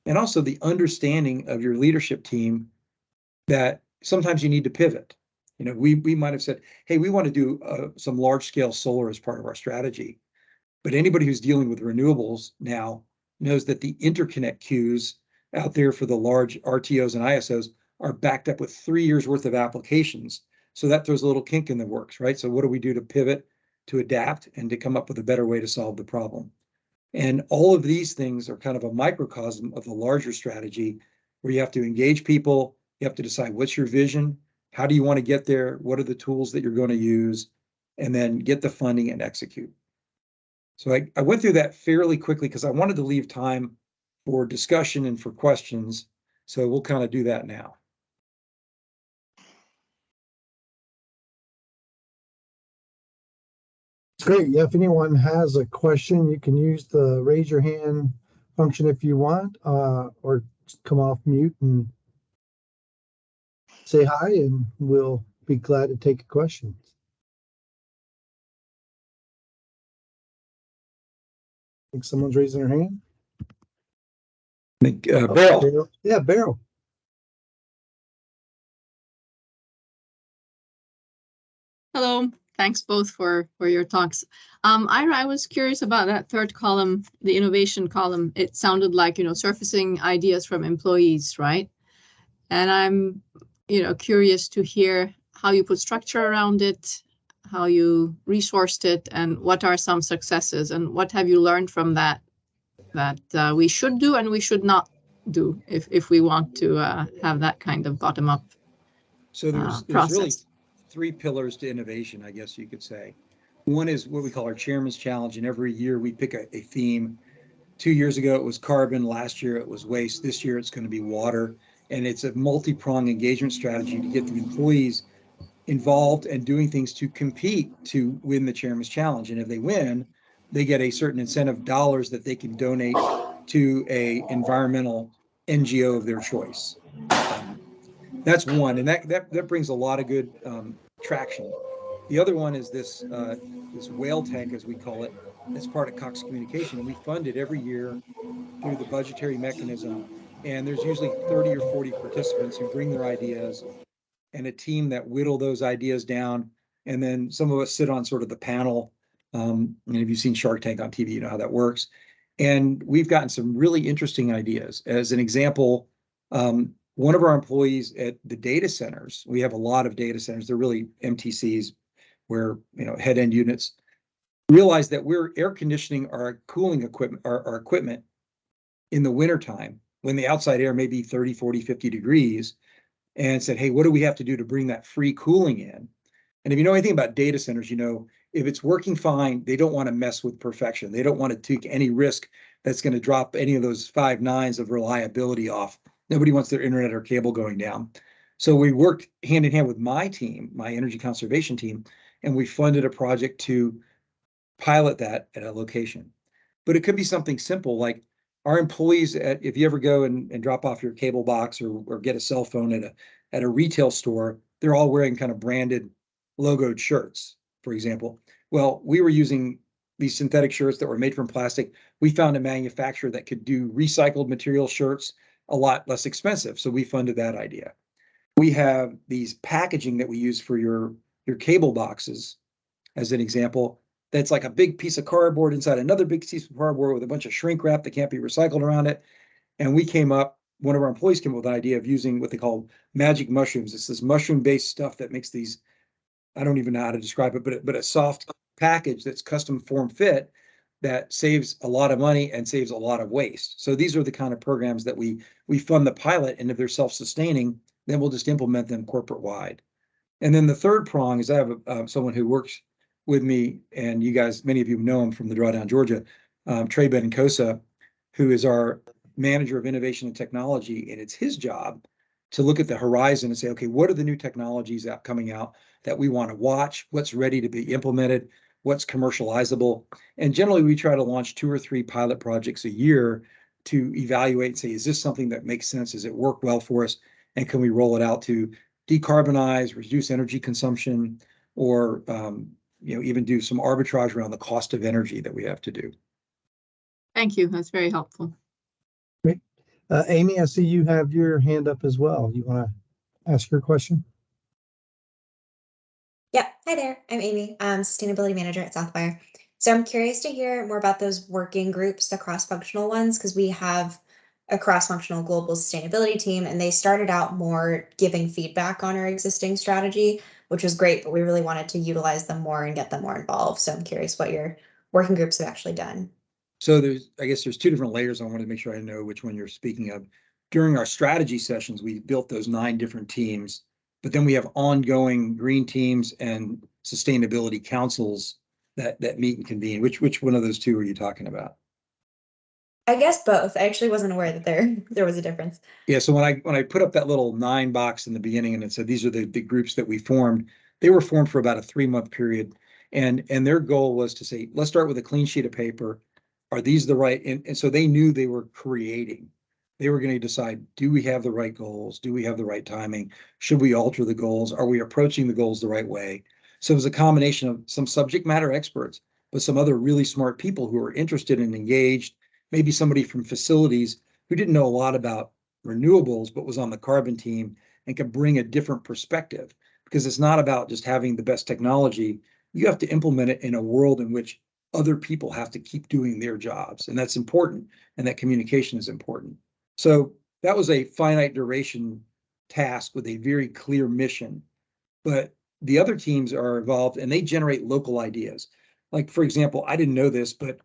and also the understanding of your leadership team that sometimes you need to pivot. We might have said, hey, we want to do some large scale solar as part of our strategy. But anybody who's dealing with renewables now knows that the interconnect queues out there for the large RTOs and ISOs are backed up with 3 years worth of applications. So that throws a little kink in the works, right? So what do we do to pivot, to adapt, and to come up with a better way to solve the problem? And all of these things are kind of a microcosm of the larger strategy where you have to engage people. You have to decide what's your vision, how do you want to get there, what are the tools that you're going to use, and then get the funding and execute. So I went through that fairly quickly because I wanted to leave time for discussion and for questions. So we'll kind of do that now. Great. Yeah, if anyone has a question, you can use the raise your hand function if you want, or come off mute and say hi, and we'll be glad to take a question. think someone's raising their hand. I think, Oh, Beryl. Yeah, Beryl. Hello, thanks both for your talks. Ira, I was curious about that third column, the innovation column. It sounded like, surfacing ideas from employees, right? And I'm, curious to hear how you put structure around it, how you resourced it, and what are some successes, and what have you learned from that we should do and we should not do if we want to have that kind of bottom-up So there's really process. three pillars to innovation, I guess you could say. One is what we call our Chairman's Challenge, and every year we pick a theme. 2 years ago it was carbon, last year it was waste, this year it's going to be water, and it's a multi-pronged engagement strategy to get the employees involved and doing things to compete to win the Chairman's Challenge. And if they win, they get a certain incentive dollars that they can donate to a environmental NGO of their choice. That's one, and that brings a lot of good traction. The other one is this whale tank, as we call it, as part of Cox Communication, and we fund it every year through the budgetary mechanism. And there's usually 30 or 40 participants who bring their ideas, and a team that whittle those ideas down. And then some of us sit on sort of the panel. And if you've seen Shark Tank on TV, you know how that works. And we've gotten some really interesting ideas. As an example, one of our employees at the data centers, we have a lot of data centers, they're really MTCs, where head end units, realized that we're air conditioning our cooling equipment, our equipment in the wintertime when the outside air may be 30, 40, 50 degrees, and said, hey, what do we have to do to bring that free cooling in? And if you know anything about data centers, if it's working fine, they don't want to mess with perfection. They don't want to take any risk that's going to drop any of those 5 nines of reliability off. Nobody wants their internet or cable going down. So we worked hand in hand with my team, my energy conservation team, and we funded a project to pilot that at a location. But it could be something simple like our employees, if you ever go and drop off your cable box or get a cell phone at a retail store, they're all wearing kind of branded logoed shirts, for example. Well, we were using these synthetic shirts that were made from plastic. We found a manufacturer that could do recycled material shirts a lot less expensive. So we funded that idea. We have these packaging that we use for your cable boxes, as an example. That's like a big piece of cardboard inside another big piece of cardboard with a bunch of shrink wrap that can't be recycled around it. And one of our employees came up with an idea of using what they call magic mushrooms. It's this mushroom-based stuff that makes these, I don't even know how to describe it, but a soft package that's custom form fit that saves a lot of money and saves a lot of waste. So these are the kind of programs that we fund the pilot, and if they're self-sustaining, then we'll just implement them corporate-wide. And then the third prong is I have someone who works with me, and you guys, many of you know him from the Drawdown Georgia, Trey Benencosa, who is our manager of innovation and technology, and it's his job to look at the horizon and say, okay, what are the new technologies coming out that we want to watch? What's ready to be implemented? What's commercializable? And generally, we try to launch 2 or 3 pilot projects a year to evaluate and say, is this something that makes sense? Does it work well for us? And can we roll it out to decarbonize, reduce energy consumption, or even do some arbitrage around the cost of energy that we have to do. Thank you. That's very helpful. Great. Amy, I see you have your hand up as well. You want to ask your question? Yeah, hi there. I'm Amy. I'm Sustainability Manager at Southwire. So I'm curious to hear more about those working groups, the cross-functional ones, because we have a cross-functional global sustainability team, and they started out more giving feedback on our existing strategy, which was great, but we really wanted to utilize them more and get them more involved. So I'm curious what your working groups have actually done. So I guess there's 2 different layers. I wanted to make sure I know which one you're speaking of. During our strategy sessions, we built those 9 different teams, but then we have ongoing green teams and sustainability councils that meet and convene. Which one of those 2 are you talking about? I guess both. I actually wasn't aware that there was a difference. Yeah, so when I put up that little 9 box in the beginning and it said these are the groups that we formed, they were formed for about a 3-month period. And their goal was to say, let's start with a clean sheet of paper. Are these the right? And so they knew they were creating. They were going to decide, do we have the right goals? Do we have the right timing? Should we alter the goals? Are we approaching the goals the right way? So it was a combination of some subject matter experts, but some other really smart people who are interested and engaged, maybe somebody from facilities who didn't know a lot about renewables, but was on the carbon team and could bring a different perspective, because it's not about just having the best technology. You have to implement it in a world in which other people have to keep doing their jobs. And that's important. And that communication is important. So that was a finite duration task with a very clear mission. But the other teams are involved and they generate local ideas. Like, for example, I didn't know this, but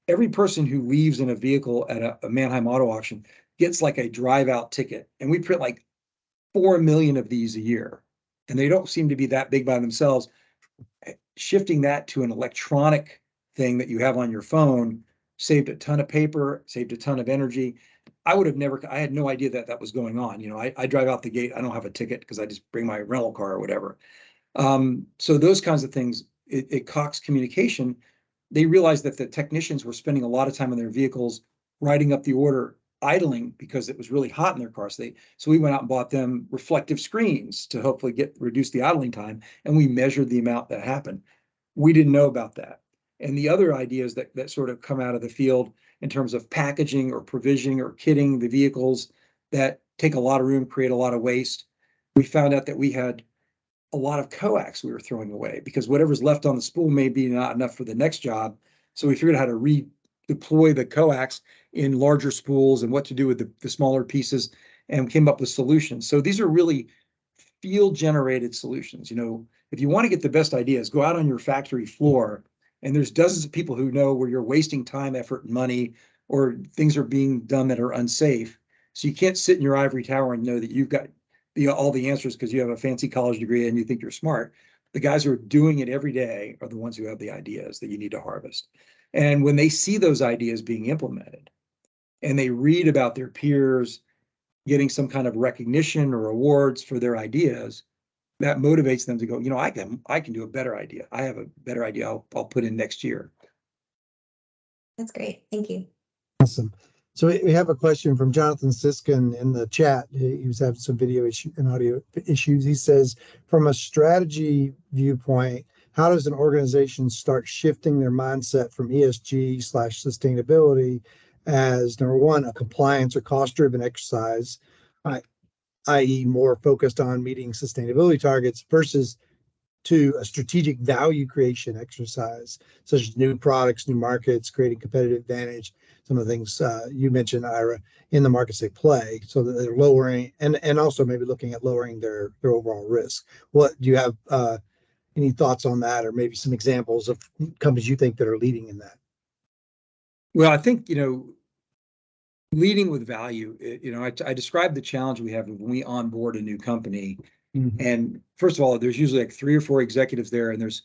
every person who leaves in a vehicle at a Mannheim auto auction gets like a drive out ticket. And we print like 4 million of these a year. And they don't seem to be that big by themselves. Shifting that to an electronic thing that you have on your phone saved a ton of paper, saved a ton of energy. I had no idea that that was going on. You know, I drive out the gate, I don't have a ticket because I just bring my rental car or whatever. So those kinds of things, at Cox Communication, they realized that the technicians were spending a lot of time in their vehicles writing up the order, idling because it was really hot in their cars. So we went out and bought them reflective screens to hopefully reduce the idling time, and we measured the amount that happened. We didn't know about that. And the other ideas that sort of come out of the field in terms of packaging or provisioning or kitting the vehicles that take a lot of room, create a lot of waste. We found out that we had a lot of coax we were throwing away because whatever's left on the spool may be not enough for the next job. So we figured out how to redeploy the coax in larger spools and what to do with the smaller pieces, and came up with solutions. So these are really field generated solutions. You know, if you want to get the best ideas, go out on your factory floor, and there's dozens of people who know where you're wasting time, effort, and money, or things are being done that are unsafe. So you can't sit in your ivory tower and know that you've got all the answers because you have a fancy college degree and you think you're smart. The guys who are doing it every day are the ones who have the ideas that you need to harvest. And when they see those ideas being implemented and they read about their peers getting some kind of recognition or awards for their ideas, that motivates them to go, you know, I can do a better idea. I have a better idea I'll put in next year. That's great. Thank you. Awesome. So we have a question from Jonathan Siskin in the chat. He was having some video and audio issues. He says, from a strategy viewpoint, how does an organization start shifting their mindset from ESG/sustainability as, number one, a compliance or cost-driven exercise, i.e. more focused on meeting sustainability targets, versus to a strategic value creation exercise, such as new products, new markets, creating competitive advantage, some of the things you mentioned, Ira, in the markets they play, so that they're lowering and also maybe looking at lowering their overall risk. What do you have any thoughts on that, or maybe some examples of companies you think that are leading in that? Well, I think, you know, leading with value, you know, I described the challenge we have when we onboard a new company. Mm-hmm. And first of all, there's usually like 3 or 4 executives there, and there's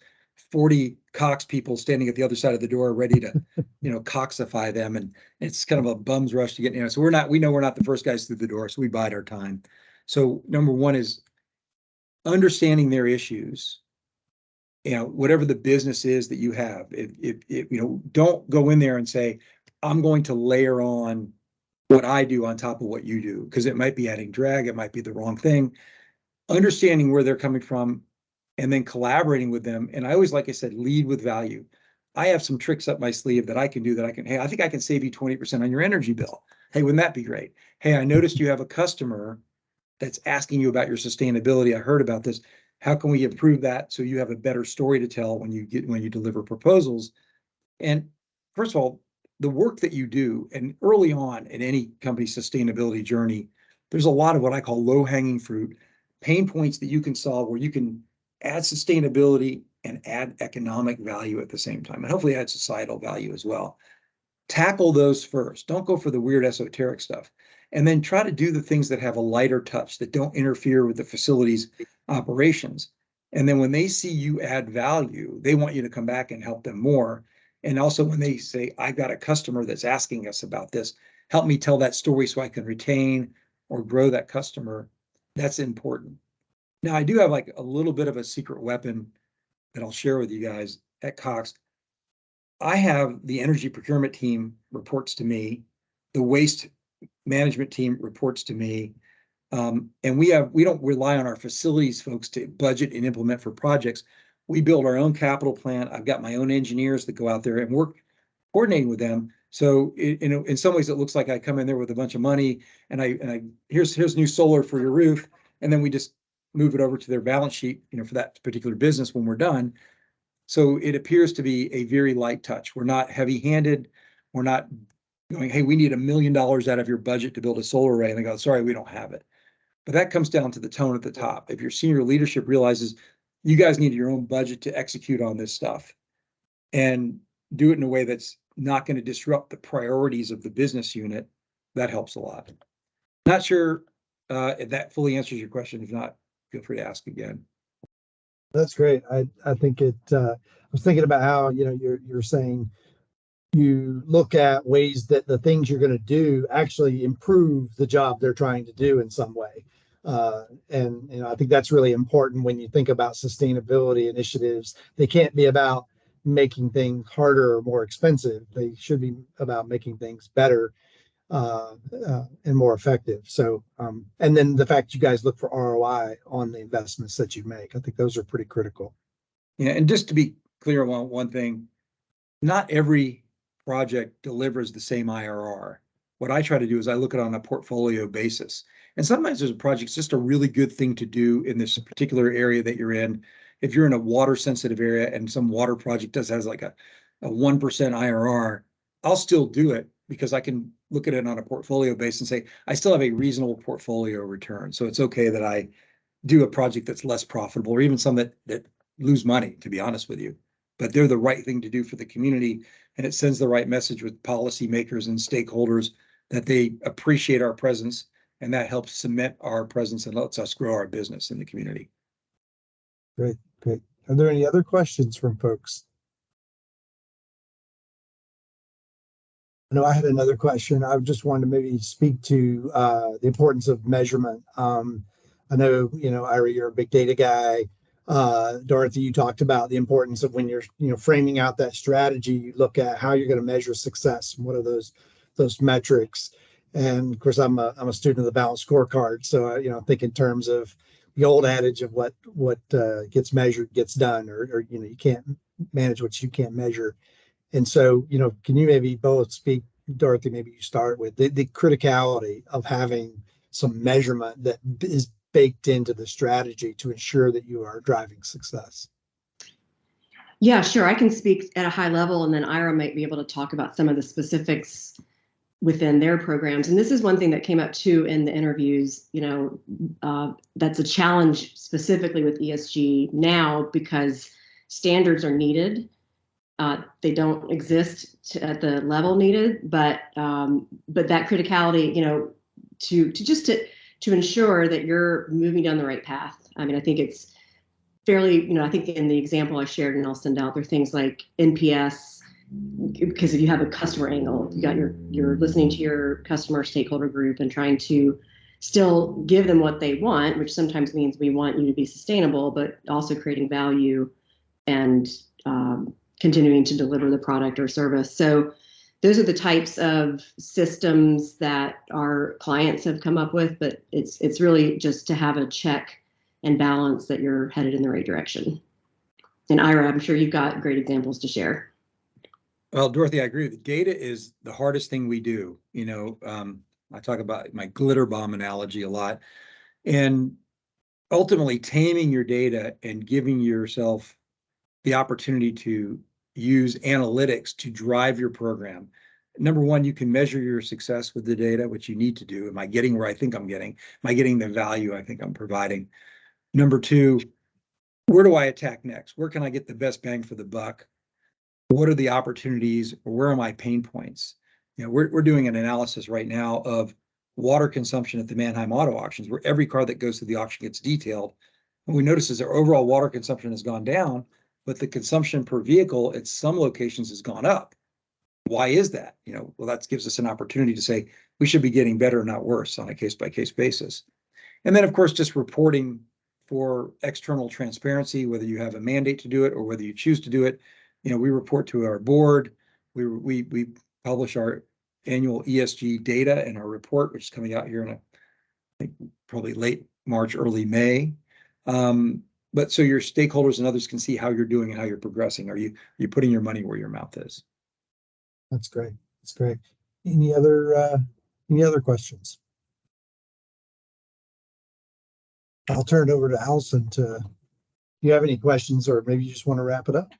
40 Cox people standing at the other side of the door ready to, you know, Coxify them. And it's kind of a bum's rush to get, you know, so we know we're not the first guys through the door, so we bide our time. So number one is understanding their issues. You know, whatever the business is that you have, if you know, don't go in there and say, I'm going to layer on what I do on top of what you do, because it might be adding drag, it might be the wrong thing. Understanding where they're coming from and then collaborating with them. And I always, like I said, lead with value. I have some tricks up my sleeve that I can do hey, I think I can save you 20% on your energy bill. Hey, wouldn't that be great? Hey, I noticed you have a customer that's asking you about your sustainability. I heard about this. How can we improve that so you have a better story to tell when you deliver proposals? And first of all, the work that you do, and early on in any company's sustainability journey, there's a lot of what I call low-hanging fruit, pain points that you can solve where you can add sustainability and add economic value at the same time, and hopefully add societal value as well. Tackle those first. Don't go for the weird esoteric stuff. And then try to do the things that have a lighter touch, that don't interfere with the facility's operations. And then when they see you add value, they want you to come back and help them more. And also when they say, I've got a customer that's asking us about this, help me tell that story so I can retain or grow that customer. That's important. Now, I do have like a little bit of a secret weapon that I'll share with you guys at Cox. I have the energy procurement team reports to me, the waste management team reports to me, and we don't rely on our facilities folks to budget and implement for projects. We build our own capital plan. I've got my own engineers that go out there and work coordinating with them. So in some ways, it looks like I come in there with a bunch of money and here's new solar for your roof, and then we just move it over to their balance sheet, for that particular business when we're done. So it appears to be a very light touch. We're not heavy-handed. We're not going, hey, we need $1 million out of your budget to build a solar array. And they go, sorry, we don't have it. But that comes down to the tone at the top. If your senior leadership realizes you guys need your own budget to execute on this stuff and do it in a way that's not going to disrupt the priorities of the business unit, that helps a lot. Not sure if that fully answers your question. If not, feel free to ask again. That's great. I think I was thinking about how, you're saying you look at ways that the things you're going to do actually improve the job they're trying to do in some way. And I think that's really important when you think about sustainability initiatives. They can't be about making things harder or more expensive. They should be about making things better and more effective. So, and then the fact you guys look for ROI on the investments that you make, I think those are pretty critical. Yeah, and just to be clear on one thing, not every project delivers the same IRR. What I try to do is I look at it on a portfolio basis. And sometimes there's a project, it's just a really good thing to do in this particular area that you're in. If you're in a water sensitive area and some water project has like a 1% IRR, I'll still do it because I can look at it on a portfolio basis and say, I still have a reasonable portfolio return. So it's okay that I do a project that's less profitable or even some that lose money, to be honest with you. But they're the right thing to do for the community. And it sends the right message with policymakers and stakeholders that they appreciate our presence, and that helps cement our presence and lets us grow our business in the community. Great. Are there any other questions from folks? I know I had another question. I just wanted to maybe speak to the importance of measurement. I know, Ira, you're a big data guy. Dorothy, you talked about the importance of when you're, framing out that strategy, you look at how you're going to measure success. What are those metrics? And of course, I'm a student of the balanced scorecard. So, I think in terms of the old adage of what gets measured gets done, or you can't manage what you can't measure. And so, can you maybe both speak, Dorothy, maybe you start with the criticality of having some measurement that is baked into the strategy to ensure that you are driving success? Yeah, sure. I can speak at a high level, and then Ira might be able to talk about some of the specifics within their programs. And this is one thing that came up too in the interviews, that's a challenge specifically with ESG now because standards are needed. They don't exist at the level needed, but that criticality, to ensure that you're moving down the right path. I mean, I think it's fairly, I think in the example I shared, and I'll send out, there are things like NPS, because if you have a customer angle, you're listening to your customer stakeholder group and trying to still give them what they want, which sometimes means we want you to be sustainable, but also creating value and continuing to deliver the product or service. So those are the types of systems that our clients have come up with, but it's really just to have a check and balance that you're headed in the right direction. And Ira, I'm sure you've got great examples to share. Well, Dorothy, I agree. The data is the hardest thing we do. I talk about my glitter bomb analogy a lot, and ultimately taming your data and giving yourself the opportunity to use analytics to drive your program. Number one, you can measure your success with the data, which you need to do. Am I getting where I think I'm getting? Am I getting the value I think I'm providing? Number two, where do I attack next? Where can I get the best bang for the buck? What are the opportunities, or where are my pain points? We're doing an analysis right now of water consumption at the Mannheim auto auctions, where every car that goes to the auction gets detailed. What we notice is our overall water consumption has gone down, but the consumption per vehicle at some locations has gone up. Why is that? Well, that gives us an opportunity to say we should be getting better, not worse, on a case-by-case basis. And then, of course, just reporting for external transparency, whether you have a mandate to do it or whether you choose to do it. We report to our board. We publish our annual ESG data in our report, which is coming out here in I think probably late March, early May. But so your stakeholders and others can see how you're doing and how you're progressing. Are you putting your money where your mouth is? That's great. That's great. Any other questions? I'll turn it over to Allison to, if you have any questions, or maybe you just want to wrap it up.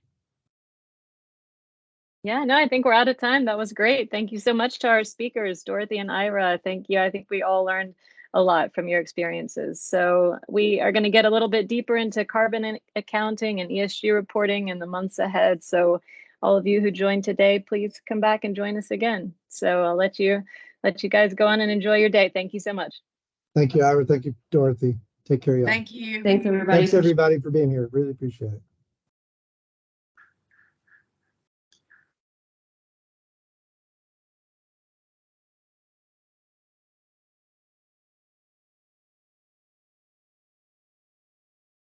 Yeah, no, I think we're out of time. That was great. Thank you so much to our speakers, Dorothy and Ira. Thank you. I think we all learned a lot from your experiences. So we are going to get a little bit deeper into carbon accounting and ESG reporting in the months ahead. So all of you who joined today, please come back and join us again. So I'll let you guys go on and enjoy your day. Thank you so much. Thank you, Ira. Thank you, Dorothy. Take care, y'all. Thank you. Thanks, everybody. Thanks, everybody, for being here. Really appreciate it.